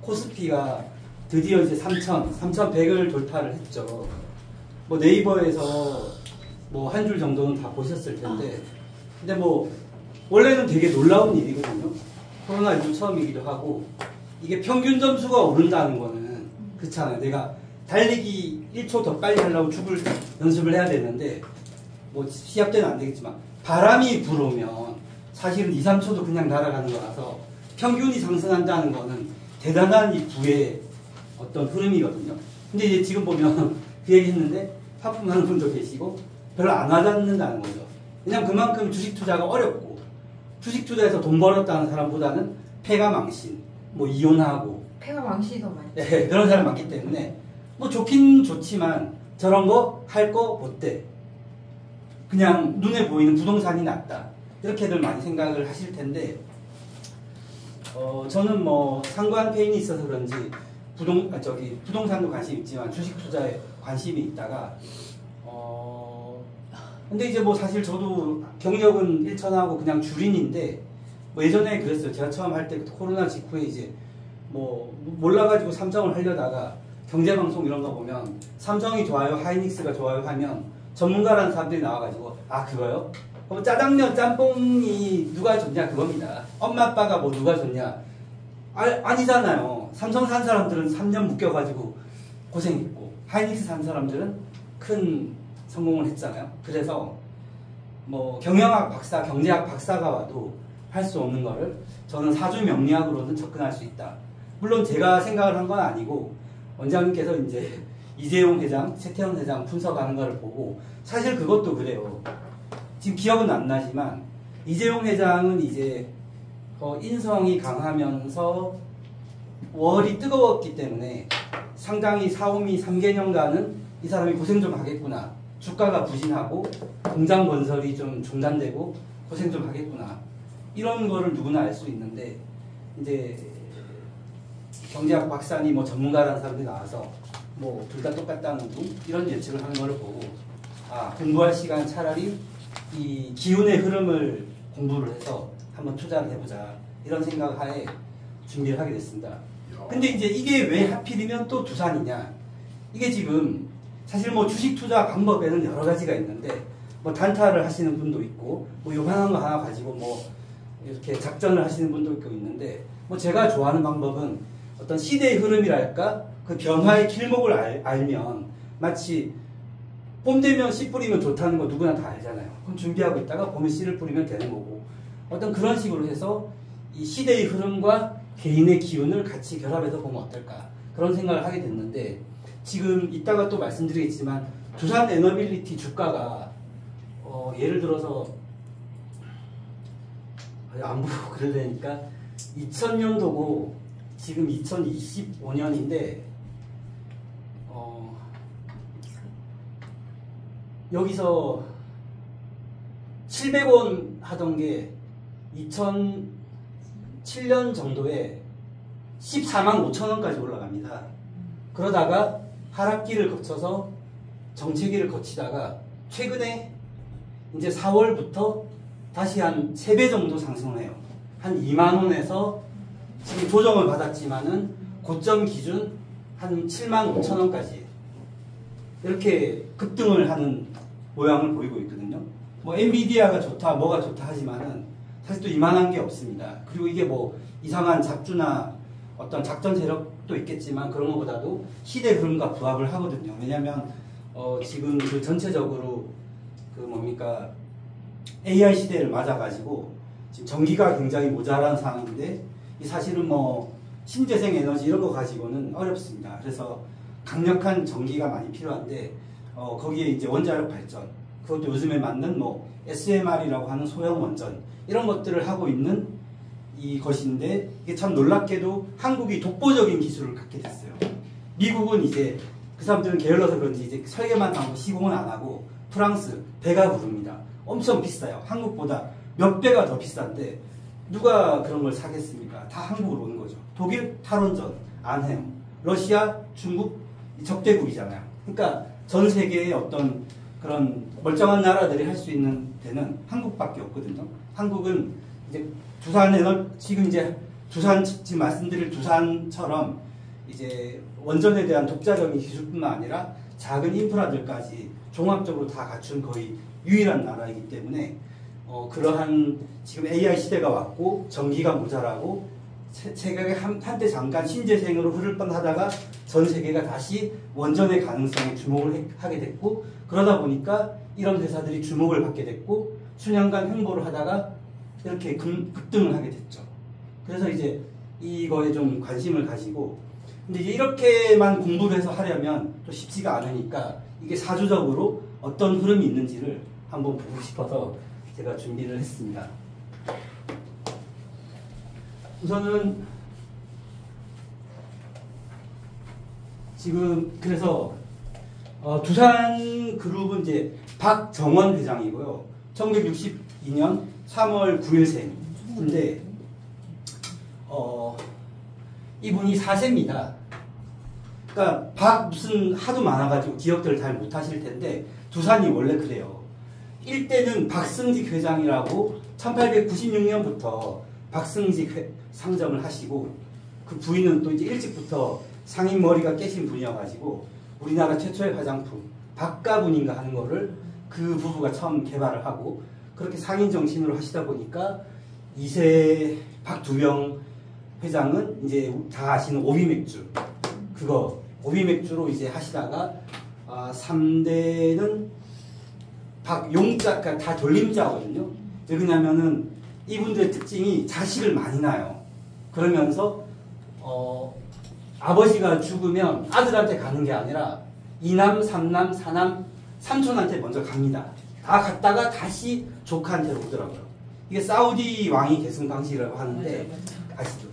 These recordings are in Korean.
코스피가 드디어 이제 3,100을 돌파를 했죠. 뭐 네이버에서 뭐 한 줄 정도는 다 보셨을 텐데, 근데 뭐 원래는 되게 놀라운 일이거든요. 코로나19 처음이기도 하고, 이게 평균 점수가 오른다는 거는 그렇잖아요. 내가 달리기 1초 더 빨리 하려고 죽을 연습을 해야 되는데, 뭐 시합 때는 안 되겠지만 바람이 불어오면 사실은 2, 3초도 그냥 날아가는 거라서 평균이 상승한다는 거는 대단한 이 부의 어떤 흐름이거든요. 근데 이제 지금 보면 그 얘기 했는데 하품하는 분도 계시고 별로 안 와닿는다는 거죠. 왜냐면 그만큼 주식 투자가 어렵고, 주식 투자에서 돈 벌었다는 사람보다는 패가 망신, 뭐 이혼하고 패가 망신이 더 많이. 네, 그런 사람이 많기 때문에 뭐 좋긴 좋지만 저런 거 할 거 못돼. 그냥 눈에 보이는 부동산이 낫다. 이렇게들 많이 생각을 하실 텐데, 저는 뭐 상관 페인이 있어서 그런지 부동산도 관심 있지만 주식 투자에 관심이 있다가, 근데 이제 뭐 사실 저도 경력은 일천하고 그냥 주린인데, 뭐 예전에 그랬어요. 제가 처음 할 때 코로나 직후에 이제 뭐 몰라가지고 삼성을 하려다가 경제방송 이런 거 보면 삼성이 좋아요, 하이닉스가 좋아요 하면 전문가라는 사람들이 나와가지고, 아 그거요? 그럼 짜장면 짬뽕이 누가 좋냐 그겁니다. 엄마 아빠가 뭐 누가 좋냐? 아니잖아요. 삼성 산 사람들은 3년 묶여가지고 고생했고, 하이닉스 산 사람들은 큰 성공을 했잖아요. 그래서 뭐 경영학 박사, 경제학 박사가 와도 할 수 없는 거를 저는 사주 명리학으로는 접근할 수 있다. 물론 제가 생각을 한 건 아니고 원장님께서 이제 이재용 회장, 최태원 회장 분석하는 걸 보고, 사실 그것도 그래요. 지금 기억은 안 나지만 이재용 회장은 이제 인성이 강하면서 월이 뜨거웠기 때문에 상당히 사오미 3개년간은 이 사람이 고생 좀 하겠구나. 주가가 부진하고 공장 건설이 좀 중단되고 고생 좀 하겠구나. 이런 거를 누구나 알 수 있는데, 이제 경제학 박사니 뭐 전문가라는 사람들이 나와서 뭐 둘 다 똑같다는 둥 이런 예측을 하는 걸 보고, 아 공부할 시간 차라리 이 기운의 흐름을 공부를 해서 한번 투자를 해보자, 이런 생각 하에 준비를 하게 됐습니다. 근데 이제 이게 왜 하필이면 또 두산이냐? 이게 지금 사실 뭐 주식 투자 방법에는 여러 가지가 있는데, 뭐 단타를 하시는 분도 있고, 뭐 요만한 거 하나 가지고 뭐 이렇게 작전을 하시는 분도 있고 있는데, 뭐 제가 좋아하는 방법은 어떤 시대의 흐름이랄까, 그 변화의 길목을 알면, 마치 봄 되면 씨 뿌리면 좋다는 거 누구나 다 알잖아요. 그럼 준비하고 있다가 봄에 씨를 뿌리면 되는 거고, 어떤 그런 식으로 해서 이 시대의 흐름과 개인의 기운을 같이 결합해서 보면 어떨까, 그런 생각을 하게 됐는데, 지금 이따가 또 말씀드리겠지만 두산 에너빌리티 주가가 예를 들어서 안 보고 그러려니까 2000년도고 지금 2025년인데 여기서 700원 하던 게 2007년 정도에 14만 5천 원까지 올라갑니다. 그러다가 하락기를 거쳐서 정체기를 거치다가 최근에 이제 4월부터 다시 한 3배 정도 상승을 해요. 한 2만 원에서 지금 조정을 받았지만은 고점 기준 한 7만 5천 원까지 이렇게 급등을 하는 모양을 보이고 있거든요. 뭐 엔비디아가 좋다, 뭐가 좋다 하지만은 사실 또 이만한 게 없습니다. 그리고 이게 뭐 이상한 잡주나 어떤 작전 세력도 있겠지만 그런 것보다도 시대 흐름과 부합을 하거든요. 왜냐하면 지금 그 전체적으로 그 뭡니까 AI 시대를 맞아가지고 지금 전기가 굉장히 모자란 상황인데, 이 사실은 뭐 신재생 에너지 이런 거 가지고는 어렵습니다. 그래서 강력한 전기가 많이 필요한데 거기에 이제 원자력 발전, 그것도 요즘에 맞는 뭐 SMR이라고 하는 소형 원전 이런 것들을 하고 있는 이것인데, 이게 참 놀랍게도 한국이 독보적인 기술을 갖게 됐어요. 미국은 이제 그 사람들은 게을러서 그런지 이제 설계만 하고 시공은 안 하고, 프랑스 배가 부릅니다. 엄청 비싸요. 한국보다 몇 배가 더 비싼데 누가 그런 걸 사겠습니까? 다 한국으로 오는 거죠. 독일 탈원전 안 해요. 러시아, 중국 적대국이잖아요. 그러니까 전 세계의 어떤 그런 멀쩡한 나라들이 할 수 있는 데는 한국밖에 없거든요. 한국은 이제 두산 지금 이제 두산, 지금 말씀드릴 두산처럼 이제 원전에 대한 독자적인 기술뿐만 아니라 작은 인프라들까지 종합적으로 다 갖춘 거의 유일한 나라이기 때문에 그러한 지금 AI 시대가 왔고 전기가 모자라고 세계가 한때 잠깐 신재생으로 흐를 뻔하다가 전 세계가 다시 원전의 가능성에 주목을 하게 됐고, 그러다 보니까 이런 회사들이 주목을 받게 됐고 수년간 횡보를 하다가 이렇게 급등을 하게 됐죠. 그래서 이제 이거에 좀 관심을 가지고, 근데 이제 이렇게만 공부를 해서 하려면 또 쉽지가 않으니까 이게 사주적으로 어떤 흐름이 있는지를 한번 보고 싶어서 제가 준비를 했습니다. 우선은 지금 그래서 두산 그룹은 이제 박정원 회장이고요. 1962년 3월 9일생인데 이분이 4세입니다. 그러니까 박 무슨 하도 많아가지고 기억들을 잘 못하실 텐데 두산이 원래 그래요. 1대는 박승직 회장이라고 1896년부터 박승직 상정을 하시고, 그 부인은 또 이제 일찍부터 상인 머리가 깨신 분이어가지고 우리나라 최초의 화장품 박가분인가 하는 거를 그 부부가 처음 개발을 하고, 그렇게 상인 정신으로 하시다 보니까 2세 박두병 회장은 이제 다 아시는 오비맥주, 그거 오비맥주로 이제 하시다가 3대는 박용자, 그러니까 다 돌림자거든요. 왜 그러냐면은 이분들의 특징이 자식을 많이 낳아요. 그러면서 아버지가 죽으면 아들한테 가는 게 아니라 2남, 3남, 4남, 삼촌한테 먼저 갑니다. 다 갔다가 다시 조카한테로 오더라고요. 이게 사우디 왕위 계승 방식이라고 하는데 아시죠?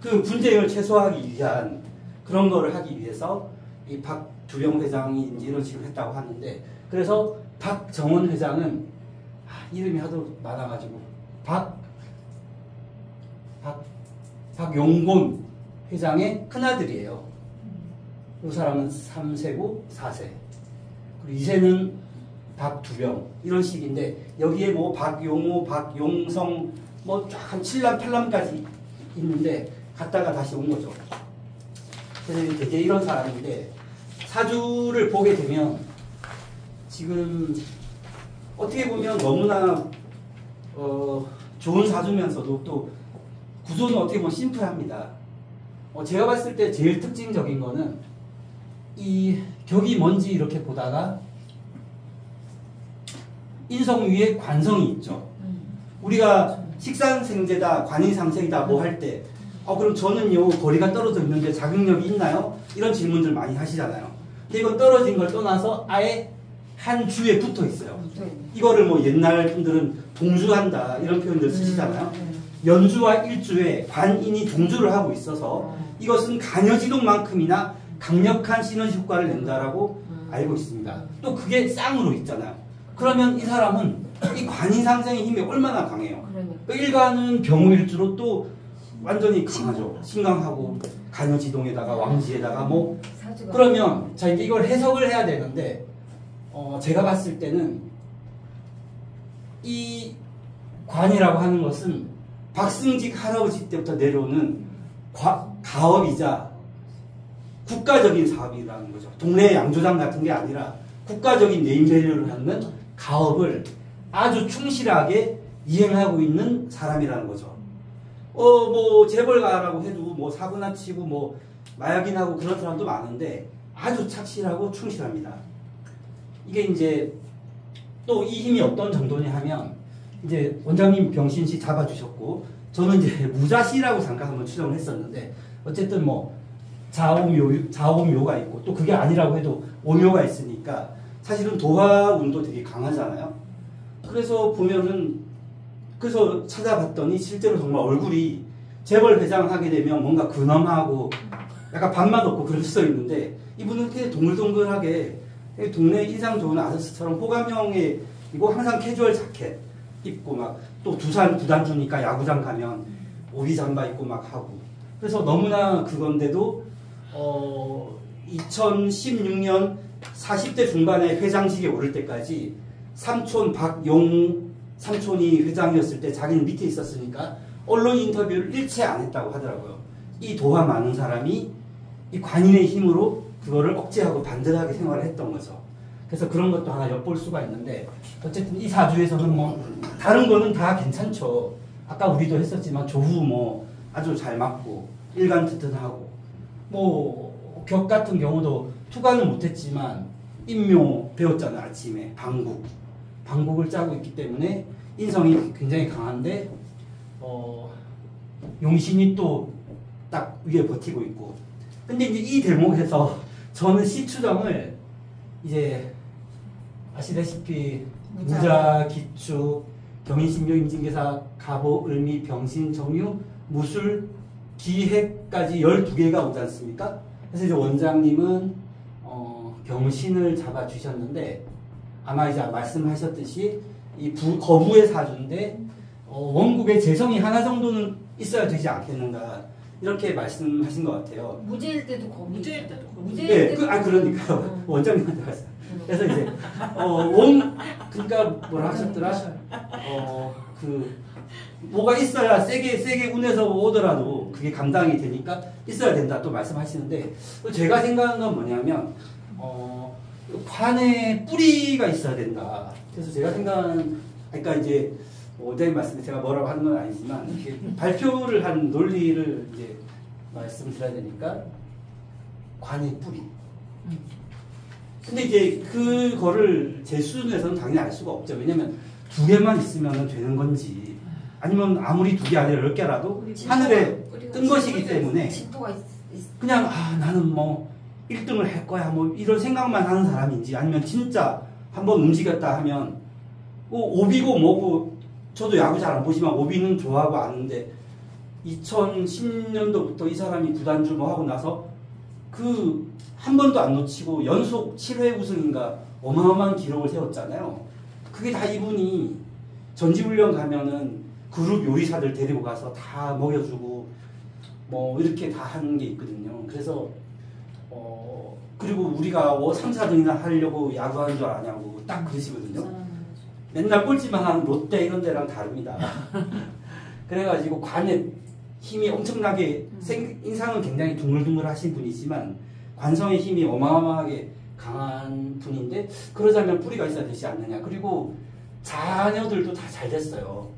그 분쟁을 최소화하기 위한 그런 거를 하기 위해서 이 박두병 회장이 이제 이런 식으로 했다고 하는데, 그래서 박정원 회장은 이름이 하도 많아가지고 박용곤 회장의 큰아들이에요. 이 사람은 3세고 4세. 그리고 2세는 박두병 이런 식인데, 여기에 뭐 박용호, 박용성 뭐 쫙 한 7남 8남까지 있는데 갔다가 다시 온 거죠. 그래서 되게 이런 사람인데, 사주를 보게 되면 지금 어떻게 보면 너무나 좋은 사주면서도 또 구조는 어떻게 보면 심플합니다. 제가 봤을 때 제일 특징적인 거는 이 격이 뭔지 이렇게 보다가 인성 위에 관성이 있죠. 우리가 식상생재다, 관인상생이다 뭐 할 때 그럼 저는요 거리가 떨어져 있는데 자격력이 있나요? 이런 질문들 많이 하시잖아요. 근데 이건 떨어진 걸 떠나서 아예 한 주에 붙어 있어요. 이거를 뭐 옛날 분들은 동주한다 이런 표현들 쓰시잖아요. 연주와 일주에 관인이 동주를 하고 있어서 이것은 간여지동만큼이나 강력한 시너지 효과를 낸다라고 알고 있습니다. 또 그게 쌍으로 있잖아요. 그러면 이 사람은 이 관인상생의 힘이 얼마나 강해요. 그러니까 일간은 병호일주로 또 완전히 강하죠. 신강하고 간여지동에다가 왕지에다가 뭐 그러면 자 이제 이걸 해석을 해야 되는데 제가 봤을 때는 이 관이라고 하는 것은 박승직 할아버지 때부터 내려오는 가업이자 국가적인 사업이라는 거죠. 동네 양조장 같은 게 아니라 국가적인 네임밸류를 하는 가업을 아주 충실하게 이행하고 있는 사람이라는 거죠. 뭐 재벌가라고 해도 뭐 사고나 치고 뭐 마약인하고 그런 사람도 많은데 아주 착실하고 충실합니다. 이게 이제 또 이 힘이 어떤 정도냐 하면 이제 원장님 병신시 잡아주셨고 저는 이제 무자시라고 잠깐 한번 추정을 했었는데 어쨌든 뭐 자오묘가 있고 또 그게 아니라고 해도 오묘가 있으니까 사실은 도화운도 되게 강하잖아요. 그래서 보면은 그래서 찾아봤더니 실제로 정말 얼굴이 재벌 회장 하게 되면 뭔가 근엄하고 약간 밥맛 없고 그럴 수 있는데 이분은 되게 동글동글하게 동네 인상 좋은 아저씨처럼 호감형의 이거 항상 캐주얼 자켓 입고 막 또 두산 구단주니까 야구장 가면 오비 잠바 입고 막 하고 그래서 너무나 그건데도 2016년 40대 중반에 회장직에 오를 때까지 삼촌 박용 삼촌이 회장이었을 때 자기는 밑에 있었으니까 언론 인터뷰를 일체 안 했다고 하더라고요. 이 도화 많은 사람이 이 관인의 힘으로 그거를 억제하고 반대하게 생활을 했던 거죠. 그래서 그런 것도 하나 엿볼 수가 있는데 어쨌든 이 사주에서는 뭐 다른 거는 다 괜찮죠. 아까 우리도 했었지만 조후 뭐 아주 잘 맞고 일간튼튼하고 뭐 격 같은 경우도 투과는 못했지만 인묘 배웠잖아요. 아침에 방국을 짜고 있기 때문에 인성이 굉장히 강한데 용신이 또 딱 위에 버티고 있고. 근데 이제 이 대목에서 저는 시추정을 이제 아시다시피 무자, 기축, 경인신묘, 임진계사, 갑오, 을미, 병신, 정유, 무술, 기해까지 12개가 오지 않습니까? 그래서 이제 원장님은 병신을 잡아주셨는데 아마 이제 말씀하셨듯이 이 거부의 사주인데 원국의 재성이 하나 정도는 있어야 되지 않겠는가 이렇게 말씀하신 것 같아요. 무죄일 때도 거부. 무죄일 때도 거부. 네, 그러니까요. 원장님한테 갔어요. 그래서 이제 그러니까 뭐라 하셨더라? 뭐가 있어야 세게 운에서 오더라도 그게 감당이 되니까 있어야 된다 또 말씀하시는데 제가 생각하는 건 뭐냐면 관에 뿌리가 있어야 된다. 그래서 제가 생각하는 그러니까 이제 원장님 말씀에 제가 뭐라고 하는 건 아니지만 이렇게 발표를 한 논리를 이제 말씀드려야 되니까 관의 뿌리. 근데 이제 그거를 제 수준에서는 당연히 알 수가 없죠. 왜냐면 2개만 있으면 되는 건지 아니면 아무리 2개 아니라 10개라도 하늘에 뜬 것이기 때문에 그냥 나는 뭐 1등을 할 거야 뭐 이런 생각만 하는 사람인지 아니면 진짜 한번 움직였다 하면 오비고 뭐고 저도 야구 잘 안 보지만 오비는 좋아하고 아는데 2010년도부터 이 사람이 구단주 뭐 하고 나서 한 번도 안 놓치고 연속 7회 우승인가 어마어마한 기록을 세웠잖아요. 그게 다 이분이 전지훈련 가면은 그룹 요리사들 데리고 가서 다 먹여주고 뭐 이렇게 다 하는 게 있거든요. 그래서 그리고 우리가 3, 4등이나 하려고 야구하는 줄 아냐고 딱 그러시거든요. 맨날 꼴찌만 하는 롯데 이런 데랑 다릅니다. 그래가지고 관에 힘이 엄청나게 인상은 굉장히 둥글둥글 하신 분이지만 관성의 힘이 어마어마하게 강한 분인데 그러자면 뿌리가 있어야 되지 않느냐. 그리고 자녀들도 다 잘 됐어요.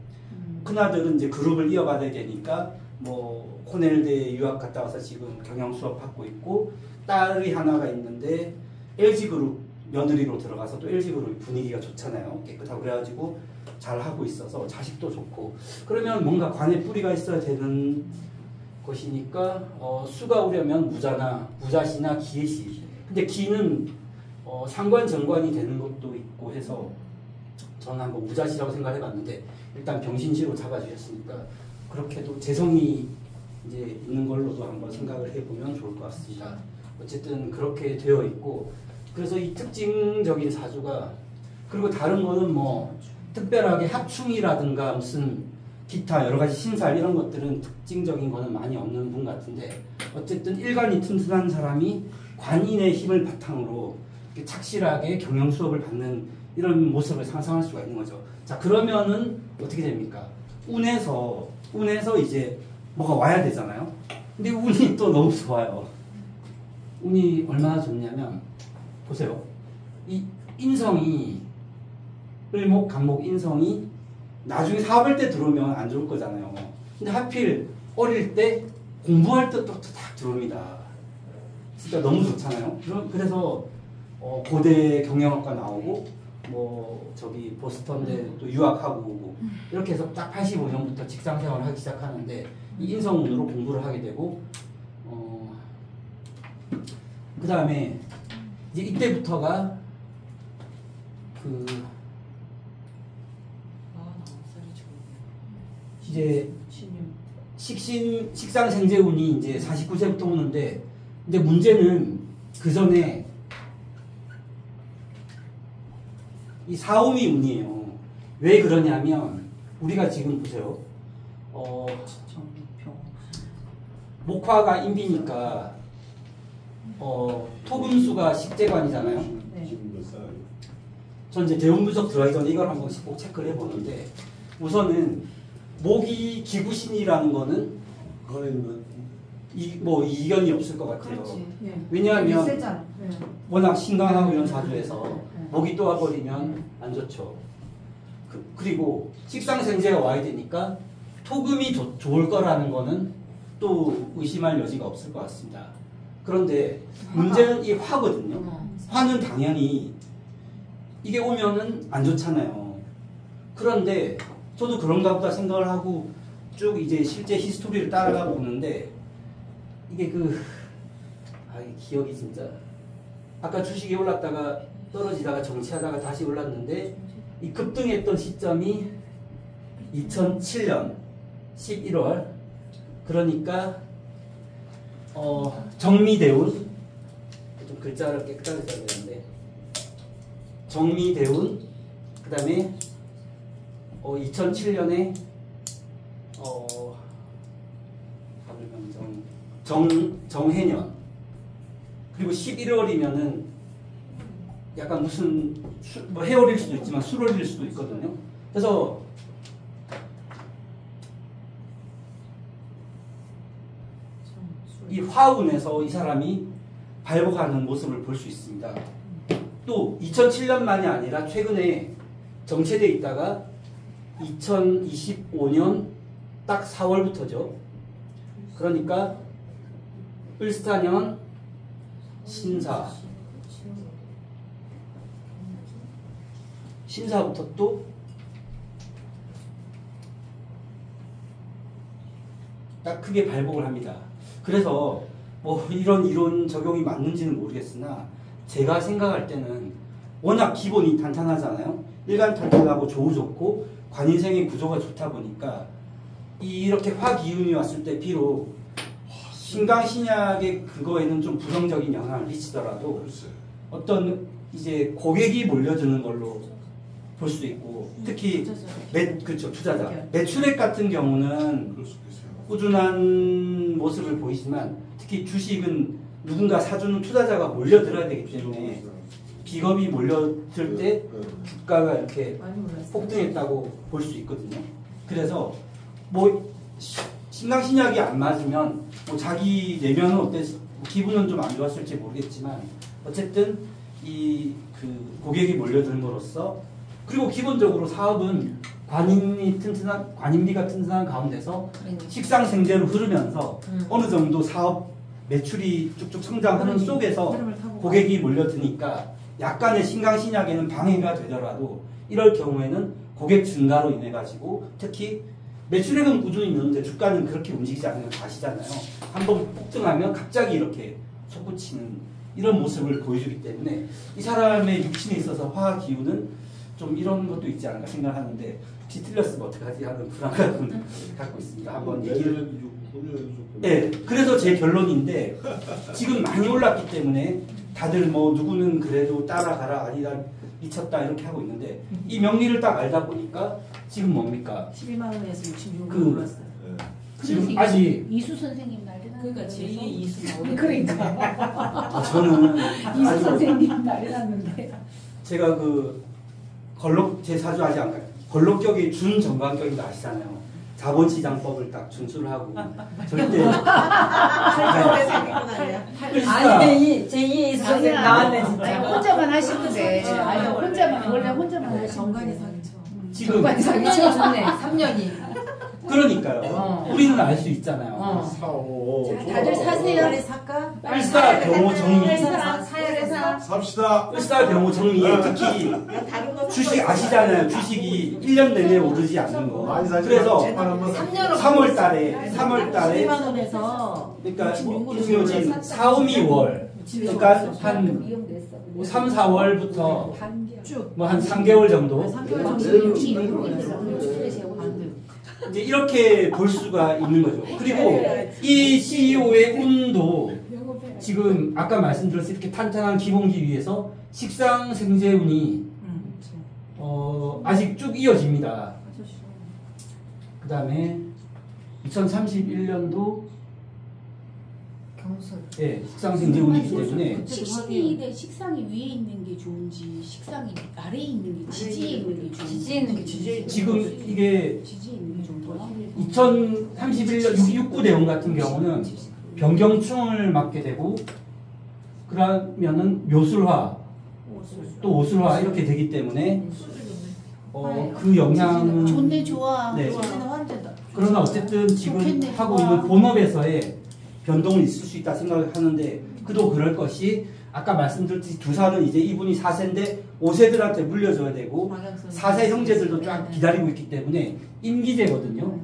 큰아들은 이제 그룹을 이어받아야 되니까 뭐 코넬대 유학 갔다 와서 지금 경영 수업 받고 있고 딸이 하나가 있는데 LG그룹 며느리로 들어가서 또 LG그룹 분위기가 좋잖아요. 깨끗하고 그래가지고 잘하고 있어서 자식도 좋고 그러면 뭔가 관에 뿌리가 있어야 되는 것이니까 수가 오려면 무자시나 기해시. 근데 기는 상관 정관이 되는 것도 있고 해서 저는 한번 무자시라고 생각해 봤는데 일단 병신시로 잡아주셨으니까 그렇게도 재성이 이제 있는 걸로도 한번 생각을 해보면 좋을 것 같습니다. 어쨌든 그렇게 되어 있고 그래서 이 특징적인 사주가 그리고 다른 거는 뭐 특별하게 합충이라든가 무슨 기타 여러 가지 신살 이런 것들은 특징적인 거는 많이 없는 분 같은데 어쨌든 일간이 튼튼한 사람이 관인의 힘을 바탕으로 이렇게 착실하게 경영 수업을 받는 이런 모습을 상상할 수가 있는 거죠. 자 그러면은 어떻게 됩니까? 운에서 이제 뭐가 와야 되잖아요. 근데 운이 또 너무 좋아요. 운이 얼마나 좋냐면 보세요. 이 인성이 을목, 간목, 인성이 나중에 사업할 때 들어오면 안 좋을 거잖아요. 근데 하필 어릴 때 공부할 때 또 딱 들어옵니다. 진짜 너무 좋잖아요. 그래서 고대 경영학과 나오고 뭐 저기 보스턴대 또 유학하고 오고 이렇게 해서 딱 85년부터 직장생활을 하기 시작하는데 이 인성운으로 공부를 하게 되고 그 다음에 이제 이때부터가 이제 식상생재운이 이제 49세부터 오는데 근데 문제는 그 전에 이 사오미 운이에요. 왜 그러냐면 우리가 지금 보세요. 목화가 인비니까 토금수가 식재관이잖아요. 네. 전 이제 대운분석 들어가기 전에 이걸 한 번씩 꼭 체크를 해보는데 우선은 모기 기구신이라는 거는 그거는 뭐 이견이 없을 것 같아요. 그렇지. 예. 왜냐하면 세잖아. 예. 워낙 신강하고 이런 사주에서 모기 떠와버리면 안 좋죠. 그리고 식상생재가 와야 되니까 토금이 좋을 거라는 거는 또 의심할 여지가 없을 것 같습니다. 그런데 문제는 이 화거든요. 화는 당연히 이게 오면은 안 좋잖아요. 그런데 저도 그런가 보다 생각을 하고 쭉 이제 실제 히스토리를 따라가 보는데 이게 이 기억이 진짜 아까 주식이 올랐다가 떨어지다가 정치하다가 다시 올랐는데 이 급등했던 시점이 2007년 11월 그러니까 정미대운 좀 글자를 깨끗하게 써야 되는데 정미대운 그 다음에 2007년에 정해년 그리고 11월이면은 약간 무슨 뭐 해월일 수도 있지만 수월일 수도 있거든요. 그래서 이 화운에서 이 사람이 발복하는 모습을 볼 수 있습니다. 또 2007년만이 아니라 최근에 정체돼 있다가 2025년 딱 4월부터죠. 그러니까 을사년 신사부터 또 딱 크게 발복을 합니다. 그래서 뭐 이런 이론 적용이 맞는지는 모르겠으나 제가 생각할 때는 워낙 기본이 탄탄하잖아요. 일간 탄탄하고 조우 좋고 관인생의 구조가 좋다 보니까 이렇게 화기운이 왔을 때 비록 신강신약의 그거에는 좀 부정적인 영향을 미치더라도 어떤 이제 고객이 몰려드는 걸로 볼 수도 있고 특히 그렇죠 투자자 매출액 같은 경우는 꾸준한 모습을 보이지만 특히 주식은 누군가 사주는 투자자가 몰려들어야 되기 때문에 비겁이 몰려들 때 주가가 이렇게 폭등했다고 볼 수 있거든요. 그래서 뭐 신강신약이 안 맞으면 뭐 자기 내면은 기분은 좀 안 좋았을지 모르겠지만 어쨌든 이 고객이 몰려드는 그리고 기본적으로 사업은 관인비가 튼튼한 가운데서 식상생재로 흐르면서 어느 정도 사업 매출이 쭉쭉 성장하는 속에서 고객이 몰려드니까 약간의 신강신약에는 방해가 되더라도 이럴 경우에는 고객 증가로 인해 가지고 특히 매출액은 꾸준히 있는데 주가는 그렇게 움직이지 않는 걸 아시잖아요. 한번 폭등하면 갑자기 이렇게 솟구치는 이런 모습을 보여주기 때문에 이 사람의 육신에 있어서 화학 기운은 좀 이런 것도 있지 않을까 생각하는데 혹시 틀렸으면 어떡하지 하는 불안감을 갖고 있습니다. 한번 얘기를 네, 그래서 제 결론인데 지금 많이 올랐기 때문에 다들 뭐 누구는 그래도 따라가라 아니다 미쳤다 이렇게 하고 있는데 이 명리를 딱 알다 보니까 지금 뭡니까? 11만 원에서 66만 원 올랐어요. 지금 아직 이수 선생님 날이 그러니까 제2의 이수 나오는 그러니까 저는 이수 선생님 날이 났는데 제가 제 사주 아직 안 가요. 걸록격이 준정관격인 거 아시잖아요. 자본시장법을 딱 준수를 하고 절대 아니 제2의 이수 선생님 나왔네 아니, 진짜. 혼자만 하시는데 아니 혼자만 원래 혼자만 하시는데 정관이 사기쳐. 지금 정관이 사기쳐 좋네. 3년이. 그러니까요. 우리는 알 수 있잖아요. 다들 사세요. 빨리 살까? 을사 병호 정리 사야래사. 삽시다. 을사 병호 정리에 특히 주식 아시잖아요. 주식이 1년 내내 오르지 않는 거. 그래서 3월 달에 2만 원에서 그러니까 지금 4, 5, 2월 그러니까 한 3, 4월부터 뭐 한 3개월 정도 3개월 정도 66만 이제 이렇게 볼 수가 있는 거죠. 그리고 이 CEO의 운도 지금 아까 말씀드렸을 이렇게 탄탄한 기본기 위에서 식상생재운이 아직 쭉 이어집니다. 그 다음에 2031년도 강술. 예, 식상생제온이기 때문에 식상이 위에 있는 게 좋은지 식상이 아래에 있는 게 지지에 있는 게 좋은지 지지에 있는 게 좋은지. 지금 이게 지지에 있는 게 좋은가? 2031년 669 대원 같은 경우는 변경충을 맞게 되고 그러면은 묘술화 또 오술화 이렇게 되기 때문에 그 영향은 좋네 좋아. 네. 환자다. 그러나 어쨌든 지금 좋겠네, 하고 좋아. 있는 본업에서의 변동은 있을 수 있다 생각을 하는데 그도 그럴 것이 아까 말씀드렸듯이 두사는 이제 이분이 4세인데 5세들한테 물려줘야 되고 4세 형제들도 쫙 기다리고 있기 때문에 임기제거든요.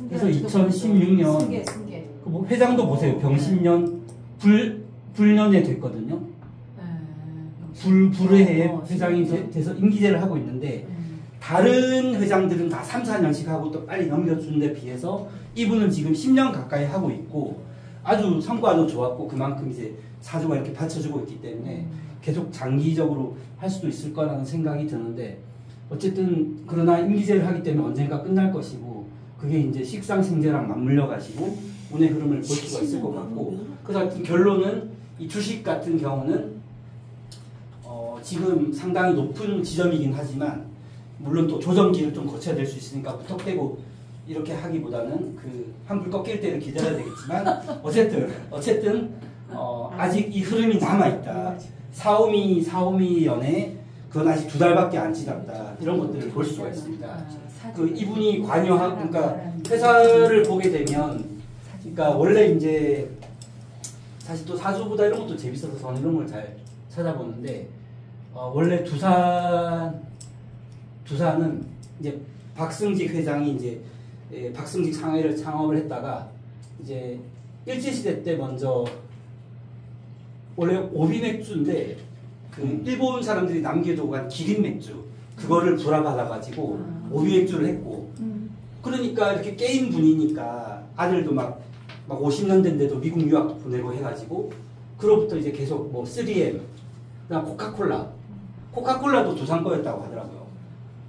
그래서 2016년 그 회장도 보세요. 병신년 불년에 됐거든요. 불의 해에 회장이 돼서 임기제를 하고 있는데 다른 회장들은 다 3, 4년씩 하고 또 빨리 넘겨주는 데 비해서 이분은 지금 10년 가까이 하고 있고 아주 성과도 좋았고 그만큼 이제 사주가 이렇게 받쳐주고 있기 때문에 계속 장기적으로 할 수도 있을 거라는 생각이 드는데 어쨌든 그러나 임기제를 하기 때문에 언젠가 끝날 것이고 그게 이제 식상생제랑 맞물려 가지고 운의 흐름을 볼 수가 있을 것 같고 그래서 결론은 이 주식 같은 경우는 지금 상당히 높은 지점이긴 하지만 물론 또 조정기를 좀 거쳐야 될 수 있으니까 무턱대고 이렇게 하기보다는 그 환불 꺾일 때를 기다려야 되겠지만 어쨌든 아직 이 흐름이 남아있다. 사오미 연에 그건 아직 2달밖에 안 지났다. 이런 것들을 볼 수가 있습니다. 그 이분이 관여하고 그러니까 회사를 보게 되면 그러니까 원래 이제 사실 또 사주보다 이런 것도 재밌어서 저는 이런 걸 잘 찾아보는데 원래 두산은 이제 박승직 회장이 이제 박승직 상회를 창업을 했다가 이제 일제시대 때 먼저 원래 오비맥주인데 그 일본 사람들이 남겨두고 간 기린맥주 그거를 불화받아가지고 오비맥주를 했고 그러니까 이렇게 게임 분이니까 아들도 막 50년대인데도 미국 유학도 보내고 해가지고 그로부터 이제 계속 뭐 3M 그다음 코카콜라도 두산 거였다고 하더라고요.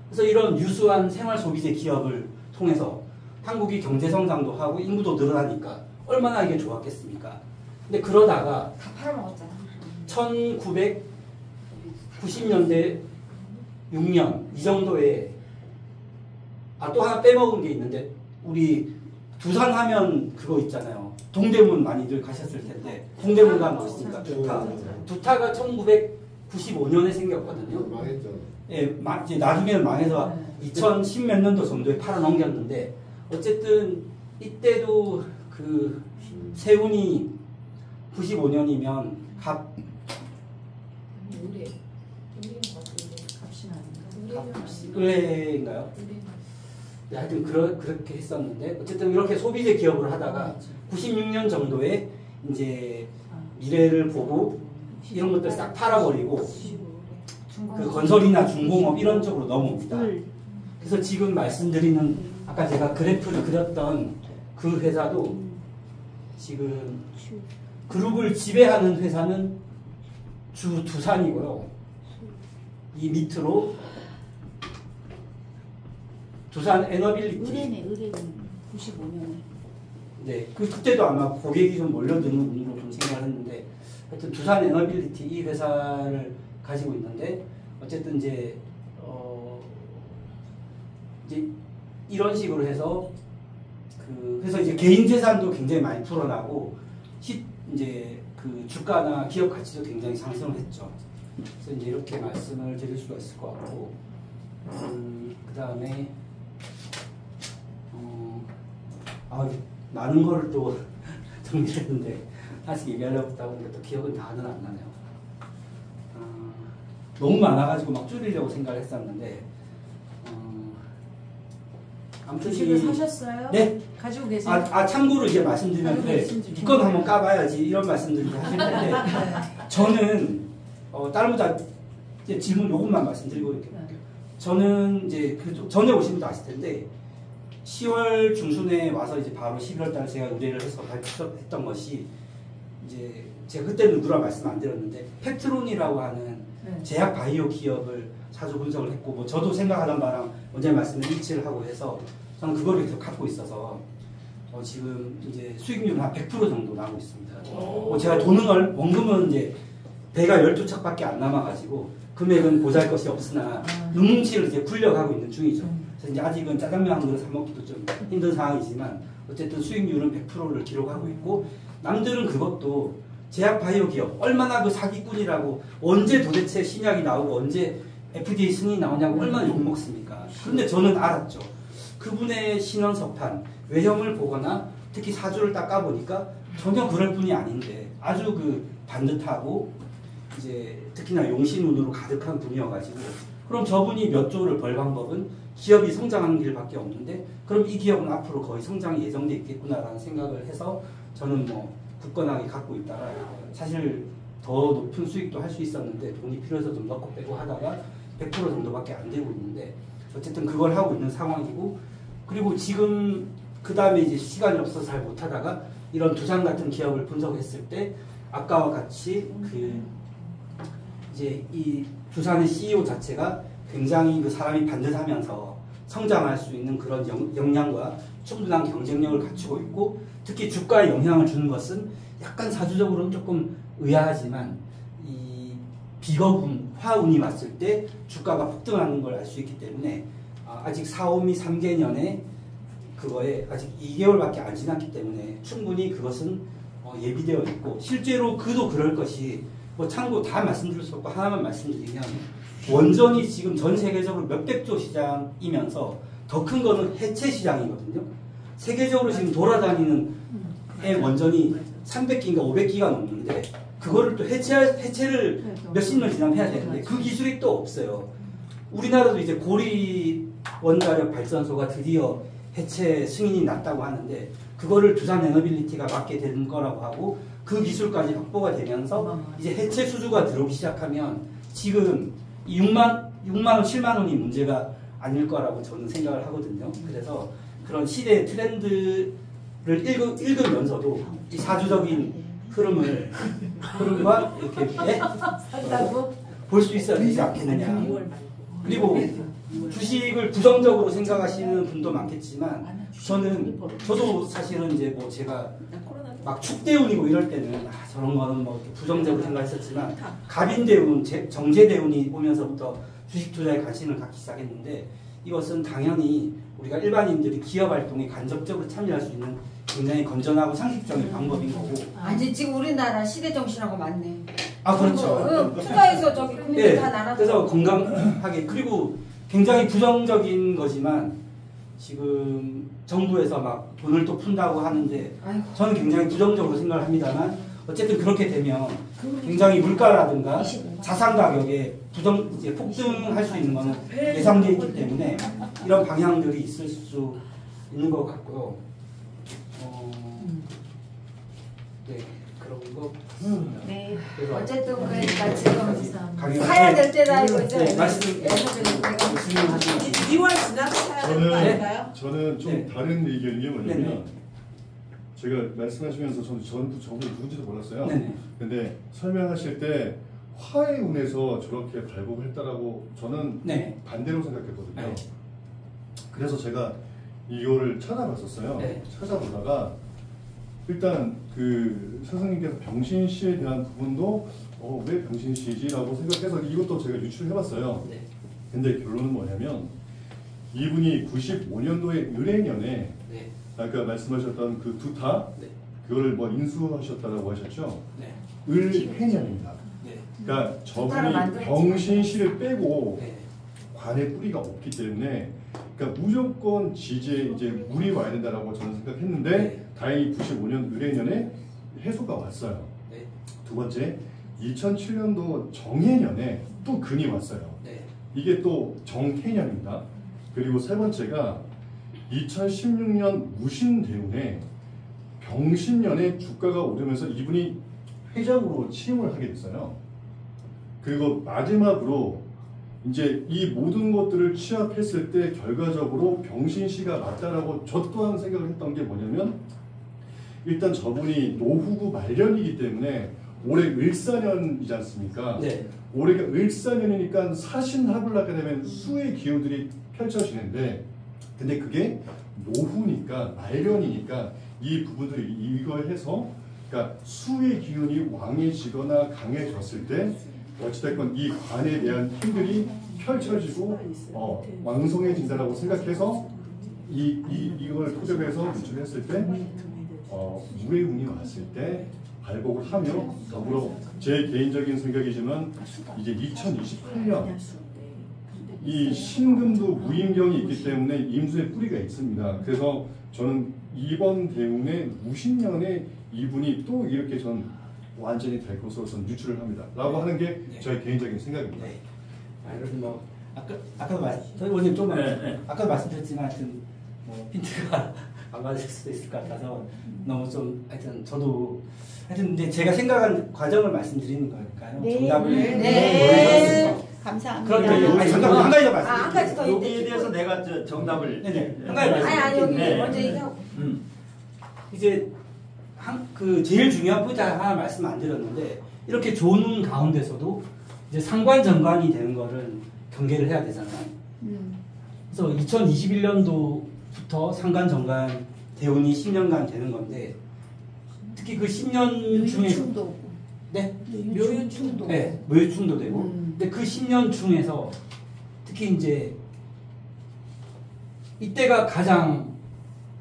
그래서 이런 유수한 생활 소비재 기업을 통해서 한국이 경제 성장도 하고 인구도 늘어나니까 얼마나 이게 좋았겠습니까? 근데 그러다가 다 팔아먹었잖아. 1990년대 6년 이 정도에 또 하나 빼먹은 게 있는데 우리 두산 하면 그거 있잖아요. 동대문 많이들 가셨을 텐데 동대문 가면 뭐 있습니까? 두타가 1995년에 생겼거든요. 망했죠. 예, 이제 나중에는 망해서 2010 몇 년도 정도에 팔아 넘겼는데 어쨌든 이때도 그 세운이 95년이면 의뢰인가요? 네, 하여튼 그렇게 했었는데 어쨌든 이렇게 소비재 기업을 하다가 96년 정도에 이제 미래를 보고 이런 것들 싹 팔아버리고 그 건설이나 중공업 이런 쪽으로 넘어옵니다. 그래서 지금 말씀드리는 아까 제가 그래프를 그렸던 그 회사도 지금 그룹을 지배하는 회사는 두산이고요. 이 밑으로 두산 에너빌리티. 의뢰네 95년에. 네, 그때도 아마 고객이 좀 몰려드는 운으로 좀 생각을 했는데 하여튼 두산 에너빌리티 이 회사를 가지고 있는데 어쨌든 이제 이런 식으로 해서 그래서 이제 개인 재산도 굉장히 많이 풀어나고 이제 그 주가나 기업 가치도 굉장히 상승을 했죠. 그래서 이제 이렇게 말씀을 드릴 수가 있을 것 같고 그 다음에 많은 거를 또 정리했는데 다시 얘기하려고 했다 보니까 또 기억은 다는 안 나네요. 너무 많아가지고 막 줄이려고 생각을 했었는데 아무튼 주식을 사셨어요? 네. 가지고 계세요? 참고로 이제 말씀드리는데 이건 한번 까봐야지 이런 말씀들을 하실 텐데 저는 다른 보다 이제 질문 요것만 말씀드리고 이렇게 저는 이제 전에 오신 분도 아실 텐데 10월 중순에 와서 이제 바로 11월 달에 제가 의뢰를 해서 발표했던 것이 이제 제가 그때는 누구라 말씀 안 드렸는데 팩트론이라고 하는 제약 바이오 기업을 사주 분석을 했고 뭐 저도 생각하던 바랑 원장님 말씀을 일치를 하고 해서 저는 그거를 계속 갖고 있어서 지금 이제 수익률은 한 100% 정도 나오고 있습니다. 제가 돈은 원금은 이제 배가 12척밖에 안 남아가지고 금액은 보잘 것이 없으나 눈뭉치를 이제 굴려가고 있는 중이죠. 그래서 이제 아직은 짜장면 한 그릇 사 먹기도 좀 힘든 상황이지만 어쨌든 수익률은 100%를 기록하고 있고 남들은 그것도 제약 바이오 기업 얼마나 그 사기꾼이라고 언제 도대체 신약이 나오고 언제 FDA 승인이 나오냐고 얼마나 욕먹습니까? 그런데 저는 알았죠. 그분의 신원서판, 외형을 보거나 특히 사주를 닦아보니까 전혀 그럴 분이 아닌데 아주 그 반듯하고 이제 특히나 용신운으로 가득한 분이어가지고 그럼 저분이 몇 조를 벌 방법은 기업이 성장하는 길밖에 없는데 그럼 이 기업은 앞으로 거의 성장이 예정돼 있겠구나라는 생각을 해서 저는 뭐 굳건하게 갖고 있다가 사실 더 높은 수익도 할 수 있었는데 돈이 필요해서 좀 넣고 빼고 하다가 100% 정도밖에 안 되고 있는데 어쨌든 그걸 하고 있는 상황이고 그리고 지금 그 다음에 이제 시간이 없어서 잘 못하다가 이런 두산 같은 기업을 분석했을 때 아까와 같이 그 이제 이 두산의 CEO 자체가 굉장히 그 사람이 반듯하면서 성장할 수 있는 그런 역량과 충분한 경쟁력을 갖추고 있고 특히 주가에 영향을 주는 것은 약간 사주적으로는 조금 의아하지만 이 비거운 화운이 왔을 때 주가가 폭등하는 걸 알 수 있기 때문에 아직 4호미 3개년에 그거에 아직 2개월밖에 안 지났기 때문에 충분히 그것은 예비되어 있고 실제로 그도 그럴 것이 뭐 참고 다 말씀드릴 수 없고 하나만 말씀드리면 원전이 지금 전 세계적으로 몇백조 시장이면서 더 큰 거는 해체 시장이거든요. 세계적으로 지금 돌아다니는 원전이 300기인가 500기가 넘는데 그거를 또 해체를 몇십 년 지나면 해야 되는데 그 기술이 또 없어요. 우리나라도 이제 고리 원자력 발전소가 드디어 해체 승인이 났다고 하는데 그거를 두산 에너빌리티가 맡게 된 거라고 하고 그 기술까지 확보가 되면서 이제 해체 수주가 들어오기 시작하면 지금 6만 원, 7만 원이 문제가 아닐 거라고 저는 생각을 하거든요. 그래서 그런 시대의 트렌드를 읽으면서도 이 사주적인 흐름과 이렇게 볼 수 있어야 되지 않겠느냐. 그리고 주식을 부정적으로 생각하시는 분도 많겠지만 저도 사실은 이제 뭐 제가 막 축대운이고 이럴 때는 저런 거는 뭐 부정적으로 생각했었지만 갑인대운, 정제대운이 오면서부터 주식 투자에 관심을 갖기 시작했는데 이것은 당연히 우리가 일반인들이 기업 활동에 간접적으로 참여할 수 있는 굉장히 건전하고 상식적인 방법인 거고. 아니 지금 우리나라 시대 정신하고 맞네. 그렇죠. 투자해서 저기 국민들 다 나눠. 그래서 건강하게 그리고 굉장히 부정적인 거지만 지금 정부에서 막 돈을 또 푼다고 하는데 저는 굉장히 부정적으로 생각을 합니다만 어쨌든 그렇게 되면 굉장히 물가라든가 자산 가격에 이제 폭등할 수 있는 거는 예상되어 있기 때문에 이런 방향들이 있을 수 있는 것 같고요. 네, 그런 거. 네. 어쨌든 그러니까 지금 사야 될 때다 이거 이제. 네, 말씀. 2월 지나서 사야 되는 거 아닌가요? 저는 좀 네. 다른 의견이 뭐냐면 네네. 제가 말씀하시면서 저는 저분이 누군지도 몰랐어요. 네네. 근데 설명하실 때 화의 운에서 저렇게 발복했다라고 저는 네. 반대로 생각했거든요. 네. 그래서 제가 이거를 찾아봤었어요. 네. 찾아보다가 일단 그 선생님께서 병신씨에 대한 부분도 왜 병신씨지라고 생각해서 이것도 제가 유출해봤어요. 네. 근데 결론은 뭐냐면 이분이 95년도에 을해년에 네. 아까 말씀하셨던 그 두타 네. 그거를 뭐 인수하셨다라고 하셨죠? 네. 을해년입니다. 네. 그러니까 두타를 저분이 만들었지. 병신씨를 빼고 네. 관의 뿌리가 없기 때문에 그러니까 무조건 지지에 이제 물이 와야 된다라고 저는 생각했는데 네. 다행히 95년 을해년에 해소가 왔어요. 네. 두 번째 2007년도 정해년에 또 근이 왔어요. 네. 이게 또 정해년입니다. 그리고 세 번째가 2016년 무신대운에 병신년에 주가가 오르면서 이분이 회장으로 취임을 하게 됐어요. 그리고 마지막으로 이제 이 모든 것들을 취합했을 때 결과적으로 병신씨가 맞다라고 저 또한 생각을 했던 게 뭐냐면 일단 저분이 노후구 말년이기 때문에 올해 을사년이지 않습니까? 네. 올해가 을사년이니까 사신합을 하게 되면 수의 기운들이 펼쳐지는데 근데 그게 노후니까 말년이니까 이 부분들이 이걸 해서 그러니까 수의 기운이 왕해지거나 강해졌을 때 어찌됐건 이 관에 대한 힘들이 펼쳐지고 왕성해진다라고 생각해서 이걸 토대로 해서 유출했을 때 물의 운이 왔을 때 발복을 하며 더불어 제 개인적인 생각이지만 이제 2028년 이 신금도 무임경이 있기 때문에 임수의 뿌리가 있습니다. 그래서 저는 이번 대운에 무신년에 이분이 또 이렇게 전 완전히 될 것으로 전 유출을 합니다. 라고 하는 게 저의 개인적인 생각입니다. 네. 여러분 뭐 아까도 저희 원님 좀 아까도 말씀드렸지만 하여튼 뭐 핀트가 안 맞을 수도 있을 것 같아서 너무 좀 하여튼 저도 하여튼 근데 제가 생각한 과정을 말씀드리는 거니까요. 네. 정답을 네. 감사합니다. 그런데 잠깐만 한 가지 더 말씀. 한 가지 더 여기에 대해서 내가 정답을 네네 한 가지 말씀. 아니 여기 네. 먼저 얘기하고. 이제 그 제일 중요한 포인트 하나 말씀 안 드렸는데 이렇게 좋은 가운데서도 이제 상관 정관이 되는 거를 경계를 해야 되잖아요. 그래서 2021년도부터 상관 정관 대운이 10년간 되는 건데 특히 그 10년 중에 묘유충도 네 묘유충도 네 묘유충도 되고 근데 그 10년 중에서 특히 이제 이때가 가장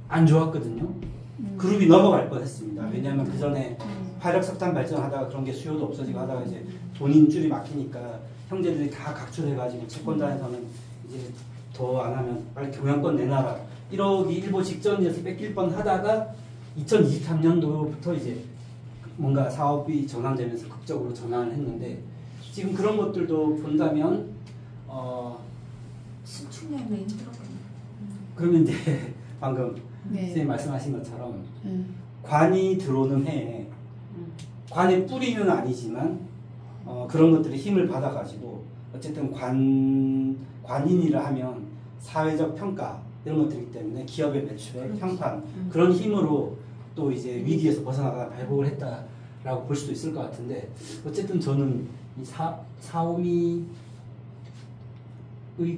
안 좋았거든요. 그룹이 넘어갈 뻔했습니다. 왜냐하면 그 전에 화력 석탄 발전하다가 그런 게 수요도 없어지고 하다가 이제 본인 줄이 막히니까 형제들이 다 각출해가지고 채권단에서는 이제 더 안 하면 빨리 경영권 내놔라. 1억이 일보 직전이어서 뺏길 뻔하다가 2023년도부터 이제 뭔가 사업이 전환되면서 극적으로 전환을 했는데 지금 그런 것들도 본다면 신축년도 힘들었겠네. 그러면 이제 방금 네. 선생님 말씀하신 것처럼 관이 들어오는 해에 관의 뿌리는 아니지만 그런 것들이 힘을 받아가지고 어쨌든 관인이라 하면 사회적 평가 이런 것들이기 때문에 기업의 매출, 평판 그런 힘으로 또 이제 위기에서 벗어나가 발복을 했다라고 볼 수도 있을 것 같은데 어쨌든 저는 이 사오미의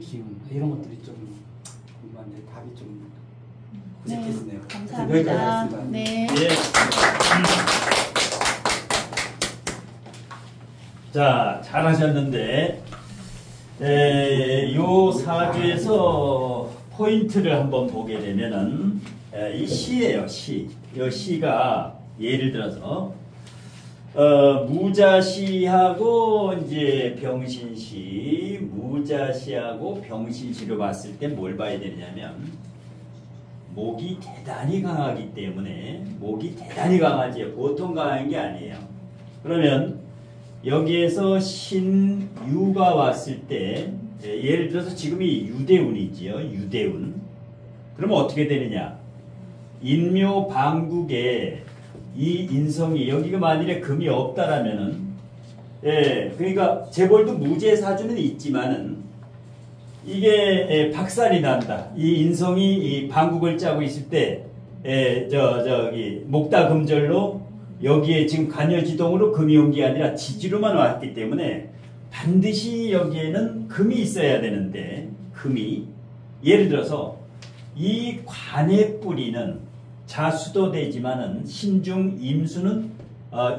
기운 이런 것들이 좀 궁금한데 답이 좀 어색해지네요. 감사합니다. 여기까지 하겠습니다. 네. 예. 자, 잘하셨는데 요 사주에서 포인트를 한번 보게 되면은 이 시예요, 시. 이 시가 예를 들어서 무자시하고 이제 병신시, 무자시하고 병신시로 봤을 때 뭘 봐야 되냐면 목이 대단히 강하기 때문에 목이 대단히 강하지 보통 강한 게 아니에요. 그러면 여기에서 신유가 왔을 때 예를 들어서 지금이 유대운이지요. 유대운. 그러면 어떻게 되느냐? 인묘 방국에 이 인성이 여기가 만일에 금이 없다라면은 그러니까 재벌도 무제사주는 있지만은 이게 박살이 난다. 이 인성이 이 방국을 짜고 있을 때 저기 목다금절로 여기에 지금 관여지동으로 금이 온 게 아니라 지지로만 왔기 때문에 반드시 여기에는 금이 있어야 되는데 금이 예를 들어서 이 관의 뿌리는 자수도 되지만은 신중 임수는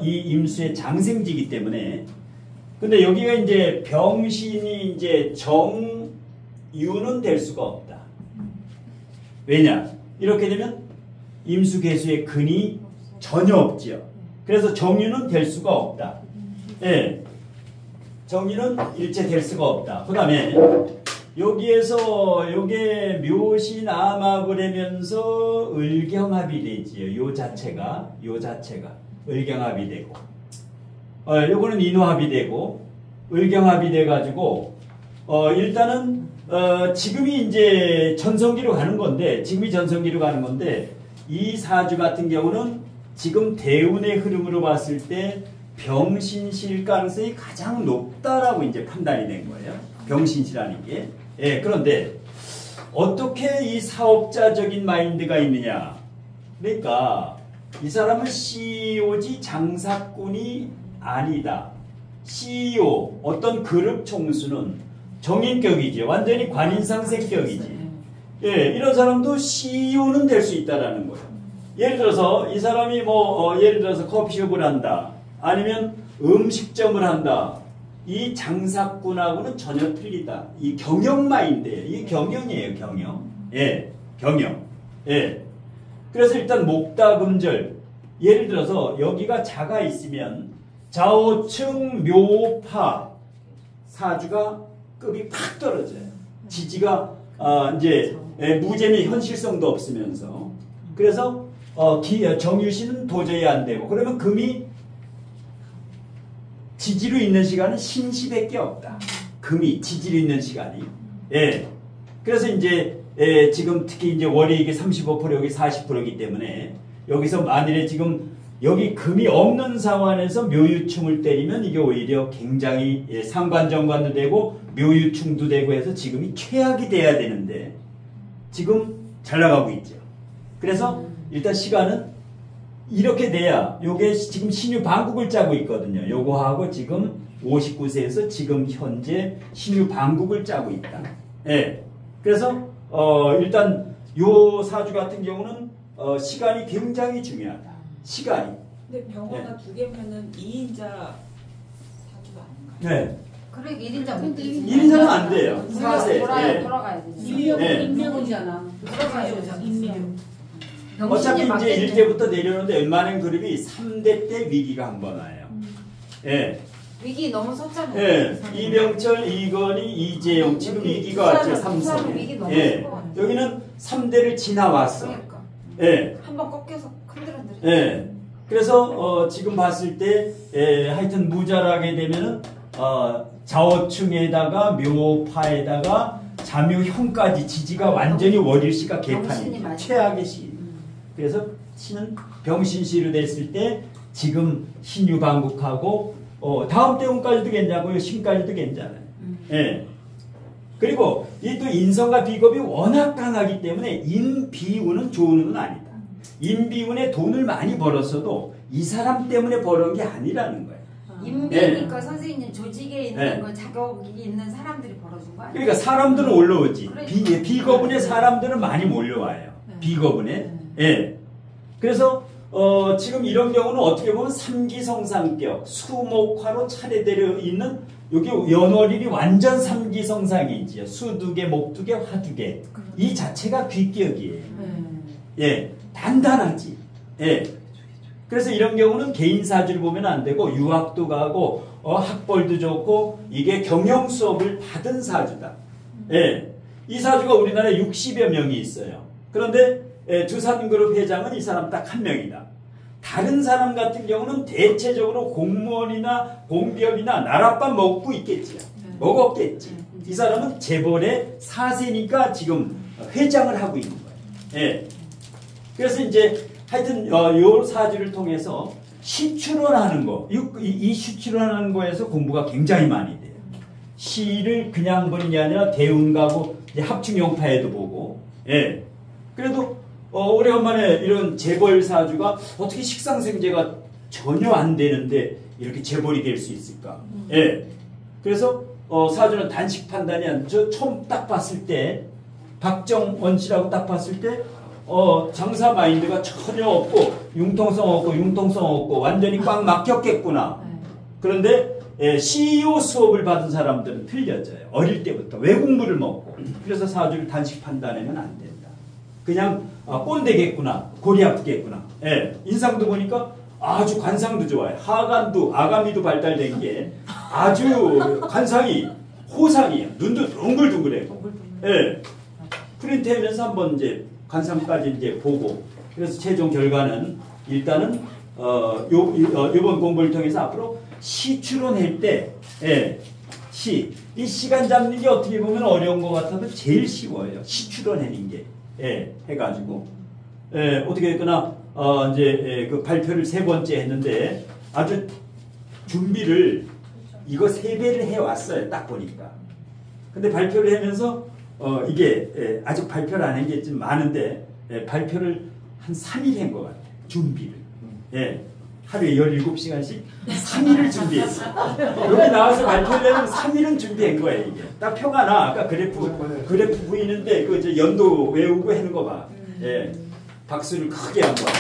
이 임수의 장생지이기 때문에 근데 여기가 이제 병신이 이제 정유는 될 수가 없다. 왜냐? 이렇게 되면 임수개수의 근이 전혀 없지요. 그래서 정유는 될 수가 없다. 예. 정유는 일체 될 수가 없다. 그 다음에 여기에서 요게 묘신암합을 하면서 을경합이 되지요. 요 자체가 을경합이 되고 요거는 인화합이 되고 을경합이 돼 가지고 일단은 지금이 이제 전성기로 가는 건데 이 사주 같은 경우는 지금 대운의 흐름으로 봤을 때 병신실 가능성이 가장 높다라고 이제 판단이 된 거예요. 병신시라는 게. 예, 그런데 어떻게 이 사업자적인 마인드가 있느냐? 그러니까 이 사람은 CEO지 장사꾼이 아니다. CEO 어떤 그룹 총수는 정인격이지. 완전히 관인상 생격이지. 예, 이런 사람도 CEO는 될 수 있다라는 거예요. 예를 들어서 이 사람이 예를 들어서 커피숍을 한다. 아니면 음식점을 한다. 이 장사꾼하고는 전혀 틀리다. 이 경영 마인드예요. 이 경영이에요, 경영. 예, 경영. 예. 그래서 일단 목다금절. 예를 들어서 여기가 자가 있으면 좌우층 묘파 사주가 급이 팍 떨어져요. 지지가 이제 무재미 현실성도 없으면서 그래서 정유신은 도저히 안 되고 그러면 금이 지지로 있는 시간은 신시밖에 없다. 금이 지지로 있는 시간이. 예. 그래서 이제 지금 특히 이제 월이 이게 35% 여기 40%이기 때문에 여기서 만일에 지금 여기 금이 없는 상황에서 묘유충을 때리면 이게 오히려 굉장히 상관정관도 되고 묘유충도 되고 해서 지금이 최악이 돼야 되는데 지금 잘 나가고 있죠. 그래서 일단 시간은 이렇게 돼야 요게 지금 신유 방국을 짜고 있거든요. 요거하고 지금 59세에서 지금 현재 신유 방국을 짜고 있다. 예. 그래서 일단 요 사주 같은 경우는 시간이 굉장히 중요하다. 시간이. 근데 병화가 두 개면은 2인자 사주가 아닌가요? 네. 그래 1인자 근데 1인자는 안 돼요. 4세. 돌아가야 돼. 인명이잖아. 돌아가야죠. 인명. 어차피 이제 1대부터 내려오는데 웬만한 그룹이 3대 때 위기가 한 번 와요. 예. 위기 너무 섰잖아요. 예. 이병철, 이건희, 이재용 지금 위기가 왔죠. 3세. 예. 여기는 3대를 지나왔어. 그러니까. 예. 한번 꺾여서 흔들흔들. 예. 그래서 지금 봤을 때 하여튼 무자라게 되면은 자오충에다가 묘파에다가 자묘형까지 지지가 완전히 월일시가 개판이죠. 최악의 시. 그래서 신은 병신시로 됐을 때 지금 신유방국하고 다음 대운까지도 괜찮고요. 신까지도 괜찮아요. 예. 그리고 이 또 인성과 비겁이 워낙 강하기 때문에 인비운은 좋은 운은 아니다. 인비운에 돈을 많이 벌었어도 이 사람 때문에 벌은 게 아니라는 거예요. 인비니까 선생님 조직에 있는 네. 거 자격이 있는 사람들이 벌어준 거 아니에요? 그러니까 사람들은 올라오지. 그래. 비거분의 사람들은 많이 몰려와요. 비거분에. 예. 그래서 지금 이런 경우는 어떻게 보면 삼기성상격, 수목화로 차례되어 있는 여기 연월일이 완전 삼기성상이지요. 수 두 개, 목 두 개, 화 두 개. 이 자체가 귀격이에요. 예. 단단하지. 예. 그래서 이런 경우는 개인 사주를 보면 안 되고 유학도 가고 학벌도 좋고 이게 경영 수업을 받은 사주다. 예. 이 사주가 우리나라에 60여 명이 있어요. 그런데 두산그룹 회장은 이 사람 딱 한 명이다. 다른 사람 같은 경우는 대체적으로 공무원이나 공기업이나 나랏밥 먹고 있겠지요. 먹었겠지. 이 사람은 재벌의 4세니까 지금 회장을 하고 있는 거예요. 예. 그래서 이제 하여튼 요 사주를 통해서 시추론하는 거, 이 시추론하는 거에서 공부가 굉장히 많이 돼요. 시를 그냥 보는 게 아니라 대운가고 합충용파에도 보고, 예. 그래도 오래간만에 이런 재벌 사주가 어떻게 식상생재가 전혀 안 되는데 이렇게 재벌이 될 수 있을까? 예. 그래서 사주는 단식 판단이 안, 저 처음 딱 봤을 때 박정원 씨라고 딱 봤을 때 장사 마인드가 전혀 없고 융통성 없고 완전히 꽉 막혔겠구나. 그런데 CEO 수업을 받은 사람들은 틀려져요. 어릴 때부터 외국물을 먹고. 그래서 사주를 단식 판단하면 안 된다. 그냥 꼰대겠구나. 골이 아프겠구나. 예. 인상도 보니까 아주 관상도 좋아요. 하간도 아가미도 발달된 게 아주 관상이 호상이에요. 눈도 둥글둥글해요. 예. 프린트하면서 한번 이제 관상까지 이제 보고 그래서 최종 결과는 일단은 이번 공부를 통해서 앞으로 시 추론할 때 이 시간 잡는 게 어떻게 보면 어려운 것 같아도 제일 쉬워요. 시 추론하는 게 해가지고 어떻게 했거나 이제 그 발표를 3번째 했는데 아주 준비를 이거 3배를 해왔어요. 딱 보니까. 근데 발표를 하면서 이게 아직 발표를 안 한 게 좀 많은데 발표를 한 3일 한 것 같아요. 준비를. 예. 하루에 17시간씩 3일을 준비했어. 여기 나와서 발표하려면 3일은 준비한 거예요, 이게. 딱 표가 나. 아까 그래프 보이는데, 그, 연도 외우고 하는 거 봐. 예. 박수를 크게 한 거야.